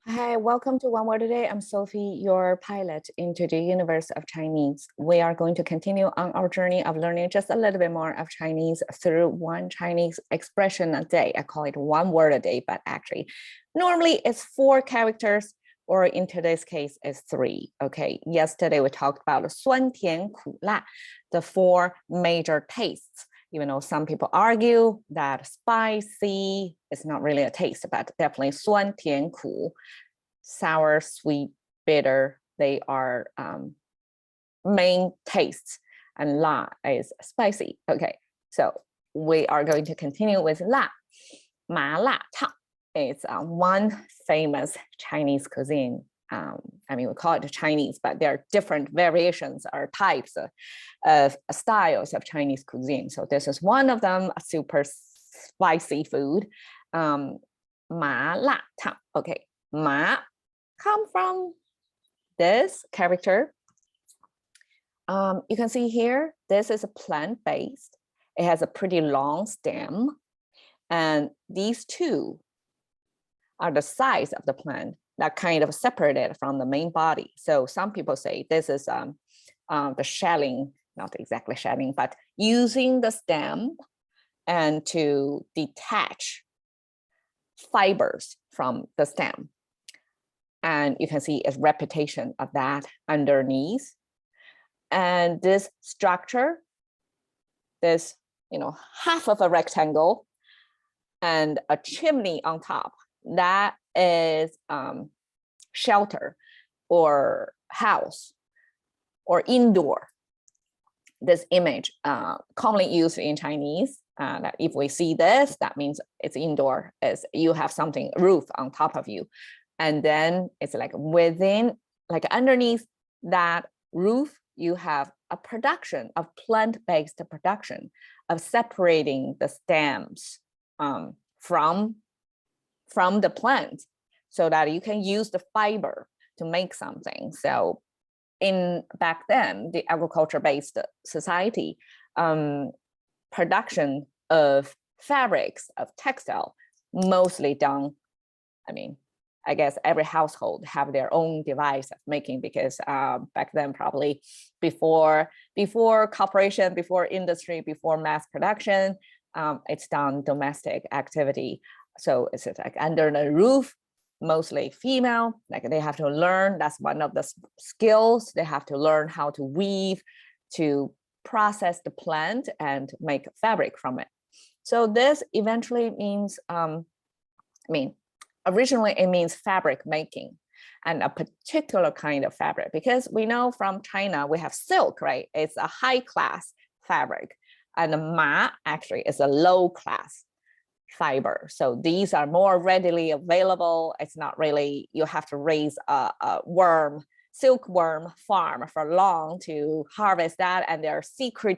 Hi, welcome to One Word a Day. I'm Sophie, your pilot into the universe of Chinese. We are going to continue on our journey of learning just a little bit more of Chinese through one Chinese expression a day. I call it 1 word a day, but actually, normally it's 4 characters, or in today's case, it's 3. Okay, yesterday we talked about 酸甜苦辣, the 4 major tastes. Even though some people argue that spicy is not really a taste, but definitely 酸甜苦, sour, sweet, bitter, they are main tastes, and la is spicy. Okay, so we are going to continue with la. 麻辣烫 is one famous Chinese cuisine. I mean, we call it Chinese, but there are different variations or types of styles of Chinese cuisine. So this is one of them, a super spicy food. 麻辣烫. Okay, 麻 come from this character. You can see here, this is a plant-based. It has a pretty long stem. And these two are the size of the plant that kind of separated from the main body. So some people say this is the shelling, not exactly shelling, but using the stem and to detach fibers from the stem. And you can see a repetition of that underneath. And this structure, this, half of a rectangle and a chimney on top, that is shelter or house or indoor. This image commonly used in Chinese, that if we see this, that means it's indoor, is you have something, roof on top of you. And then it's like within, like underneath that roof, you have a production of plant-based production of separating the stems from the plant so that you can use the fiber to make something. So back then, the agriculture-based society, production of fabrics, of textile, mostly done, I guess every household have their own device of making, because back then, probably before corporation, before industry, before mass production, it's done domestic activity. So it's like under the roof, mostly female, like they have to learn, that's one of the skills, they have to learn how to weave, to process the plant and make fabric from it. So this eventually means, originally it means fabric making, and a particular kind of fabric, because we know from China, we have silk, right? It's a high class fabric, and the ma actually is a low class fiber. So these are more readily available. It's not really, you have to raise a silkworm farm for long to harvest that. And there are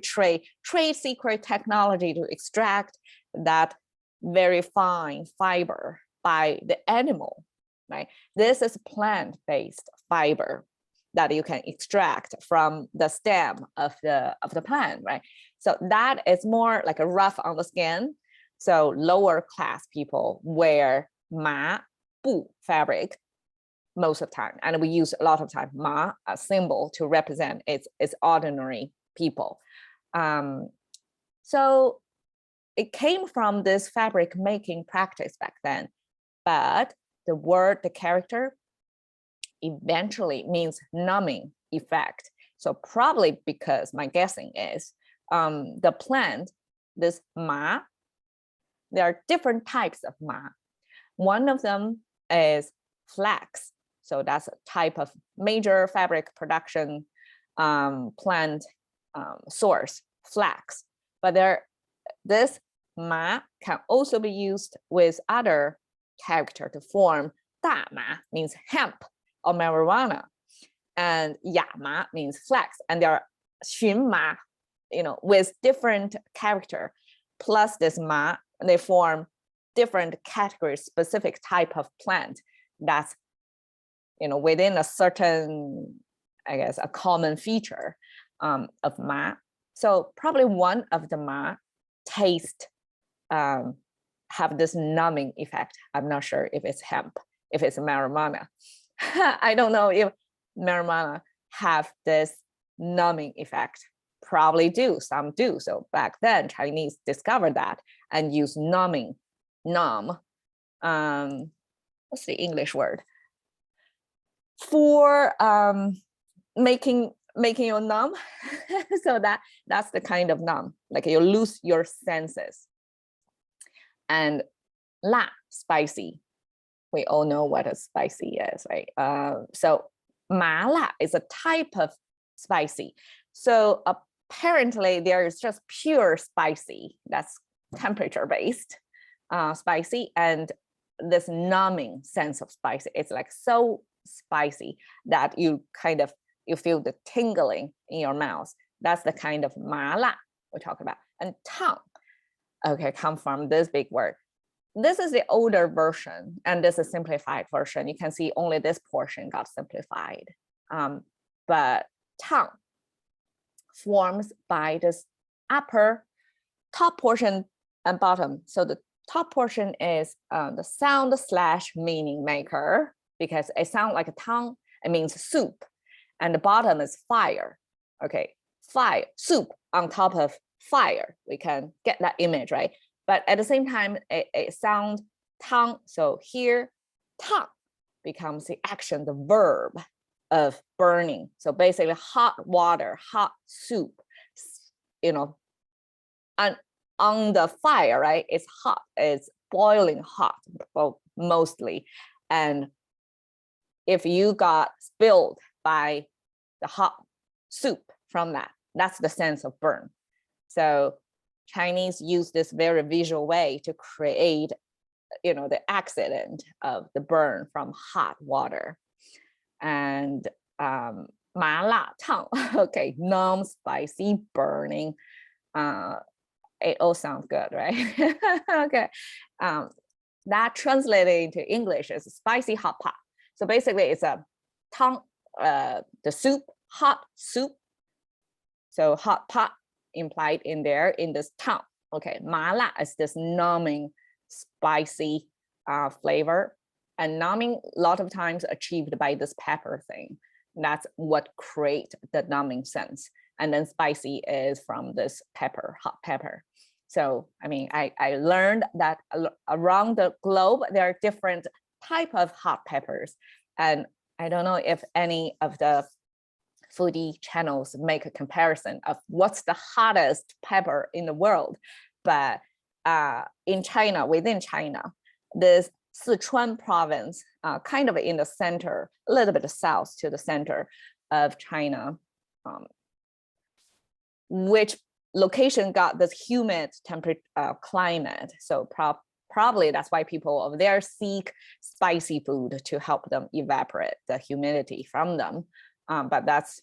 trade secret technology to extract that very fine fiber by the animal, right? This is plant-based fiber that you can extract from the stem of the plant, right? So that is more like a rough on the skin. So lower class people wear ma bu fabric most of the time, and we use a lot of time ma, a symbol to represent it's ordinary people. So it came from this fabric making practice back then, but the character eventually means numbing effect. So probably because my guessing is the plant, this ma, there are different types of ma. One of them is flax. So that's a type of major fabric production plant source, flax. But this ma can also be used with other character to form da ma, means hemp or marijuana, and ya ma means flax. And there are xun ma, with different character, plus this ma, they form different categories, specific type of plant that's, within a certain, I guess, a common feature of ma. So probably one of the ma taste have this numbing effect. I'm not sure if it's hemp. if it's marijuana. I don't know if marijuana have this numbing effect. Probably do, some do. So back then, Chinese discovered that and used numbing, numb. What's the English word? For making you numb. So that's the kind of numb, like you lose your senses. And la, spicy. We all know what a spicy is, right? So mala is a type of spicy. So apparently there is just pure spicy, that's temperature-based spicy, and this numbing sense of spicy. It's like so spicy that you feel the tingling in your mouth. That's the kind of mala we're talking about. And tang, okay, come from this big word. This is the older version, and this is simplified version. You can see only this portion got simplified. But tang forms by this top portion and bottom. So the top portion is the sound / meaning maker, because it sounds like a tongue, it means soup. And the bottom is fire. Okay, fire, soup on top of fire. We can get that image, right? But at the same time, it sounds tongue. So here, tongue becomes the action, the verb of burning. So basically hot water, hot soup, and on the fire, right? It's hot, it's boiling hot, well, mostly. And if you got spilled by the hot soup from that, that's the sense of burn. So Chinese use this very visual way to create, the accident of the burn from hot water. And ma la tang, okay, non-spicy burning. It all sounds good, right? Okay, that translated into English is spicy hot pot. So basically it's a tang, the soup, hot soup. So hot pot implied in there in this tang. Okay, mala is this numbing, spicy flavor, and numbing a lot of times achieved by this pepper thing. That's what create the numbing sense. And then spicy is from this pepper, hot pepper. So, I mean, I learned that around the globe, there are different type of hot peppers. And I don't know if any of the foodie channels make a comparison of what's the hottest pepper in the world. But in China, within China, this Sichuan province, kind of in the center, a little bit south to the center of China, which location got this humid climate. So probably that's why people over there seek spicy food to help them evaporate the humidity from them. But that's,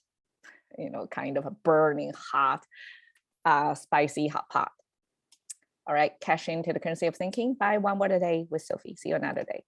kind of a burning hot, spicy hot pot. All right, cash into the currency of thinking by one word a day with Sophie. See you another day.